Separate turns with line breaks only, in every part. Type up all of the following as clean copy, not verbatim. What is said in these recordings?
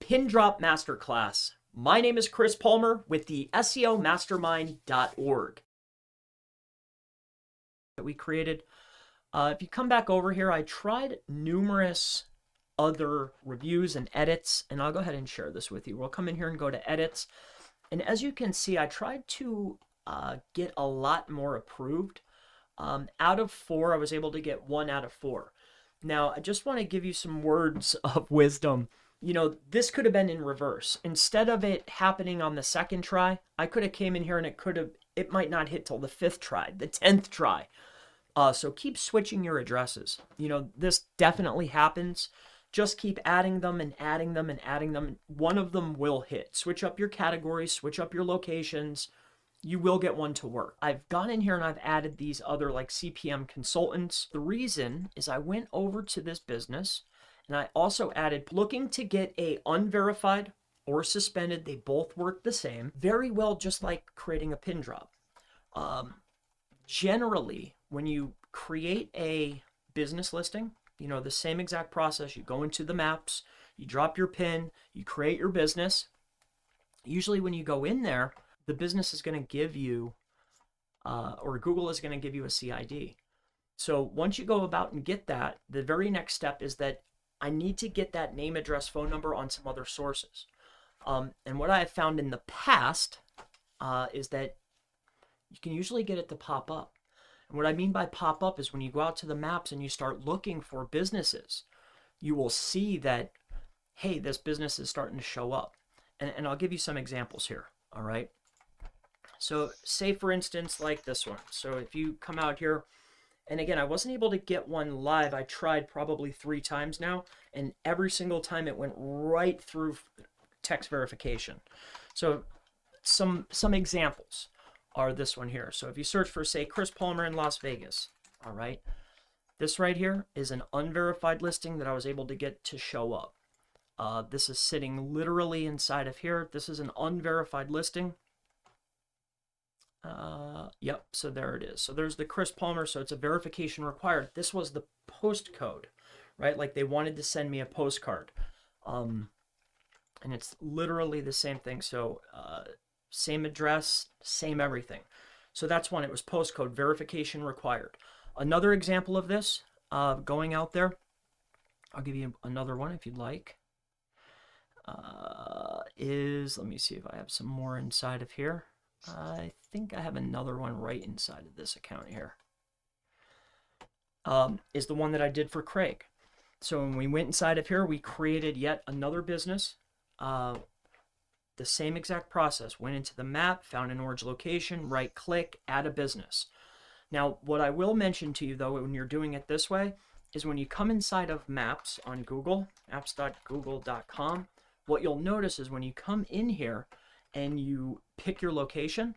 Pin Drop Masterclass. My name is Chris Palmer with the SEO Mastermind.org that we created. If you come back over here, I tried numerous other reviews and edits, and I'll go ahead and share this with you. We'll come in here and go to edits. And as you can see, I tried to get a lot more approved. Out of 4, I was able to get 1 out of 4. Now, I just want to give you some words of wisdom. You know, this could have been in reverse. Instead of it happening on the 2nd try, I could have came in here and it might not hit till the 5th try, the 10th try. So keep switching your addresses. You know, this definitely happens. Just keep adding them and adding them and adding them. One of them will hit. Switch up your categories, switch up your locations. You will get one to work. I've gone in here and I've added these other like CPM consultants. The reason is I went over to this business and I also added looking to get a unverified or suspended. They both work the same. Very well, just like creating a pin drop. Generally, when you create a business listing, you know, the same exact process. You go into the maps, you drop your pin, you create your business. Usually when you go in there, the business is going to give you, or Google is going to give you a CID. So once you go about and get that, the very next step is that I need to get that name, address, phone number on some other sources. And what I have found in the past is that you can usually get it to pop up. And what I mean by pop up is when you go out to the maps and you start looking for businesses, you will see that, hey, this business is starting to show up. And I'll give you some examples here, all right? So say, for instance, like this one. So if you come out here, and again, I wasn't able to get one live. I tried probably 3 times now, and every single time it went right through text verification. So some examples are this one here. So if you search for, say, Chris Palmer in Las Vegas, all right, this right here is an unverified listing that I was able to get to show up. This is sitting literally inside of here. This is an unverified listing. Yep, so there it is. So there's the Chris Palmer, so it's a verification required. This was the postcode, right? Like they wanted to send me a postcard. And it's literally the same thing. So same address, same everything. So that's one. It was postcode, verification required. Another example of this, going out there, I'll give you another one if you'd like, let me see if I have some more inside of here. I think I have another one right inside of this account here. Is the one that I did for Craig. So when we went inside of here, we created yet another business. The same exact process. Went into the map, found an orange location, right click, add a business. Now, what I will mention to you though, when you're doing it this way, is when you come inside of maps on Google, maps.google.com, what you'll notice is when you come in here and you pick your location,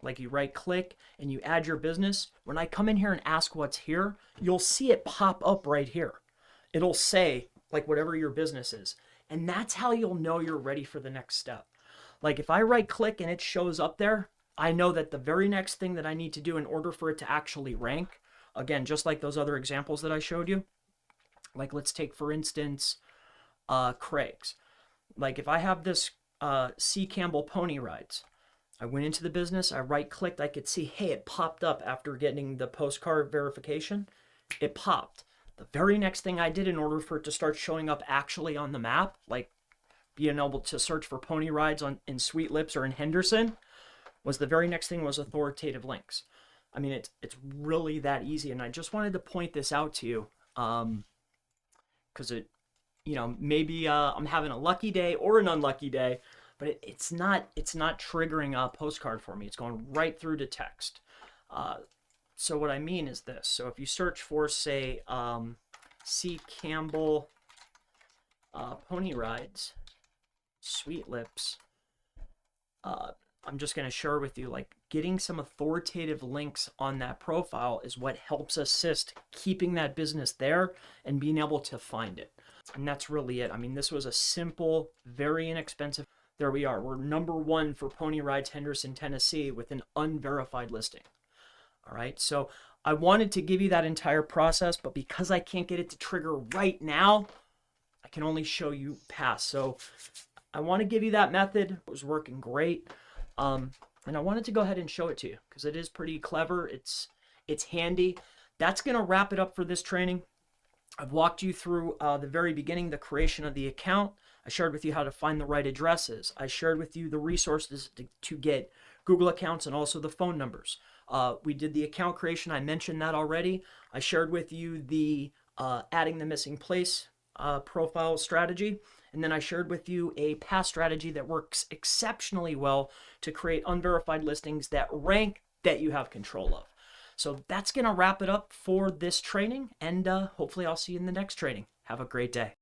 like you right click and you add your business, when I come in here and ask what's here, you'll see it pop up right here. It'll say like whatever your business is. And that's how you'll know you're ready for the next step. Like if I right click and it shows up there, I know that the very next thing that I need to do in order for it to actually rank, again, just like those other examples that I showed you, like let's take for instance, Craig's. Like if I have this C. Campbell Pony Rides, I went into the business, I right clicked, I could see, hey, it popped up after getting the postcard verification. It popped. The very next thing I did in order for it to start showing up actually on the map, like being able to search for pony rides in Sweet Lips or in Henderson, was the very next thing was authoritative links. I mean, it's really that easy. And I just wanted to point this out to you because it, you know, maybe I'm having a lucky day or an unlucky day, but it's not triggering a postcard for me. It's going right through to text. So what I mean is this. So if you search for, say, C. Campbell Pony Rides, Sweet Lips, I'm just going to share with you, like, getting some authoritative links on that profile is what helps assist keeping that business there and being able to find it. And that's really it. I mean, this was a simple, very inexpensive. There we are. We're #1 for Pony Rides Henderson, Tennessee with an unverified listing. All right. So I wanted to give you that entire process, but because I can't get it to trigger right now, I can only show you past. So I want to give you that method. It was working great. And I wanted to go ahead and show it to you because it is pretty clever. It's handy. That's going to wrap it up for this training. I've walked you through the very beginning, the creation of the account. I shared with you how to find the right addresses. I shared with you the resources to get Google accounts and also the phone numbers. We did the account creation. I mentioned that already. I shared with you the adding the missing place profile strategy. And then I shared with you a past strategy that works exceptionally well to create unverified listings that rank that you have control of. So that's going to wrap it up for this training, and hopefully I'll see you in the next training. Have a great day.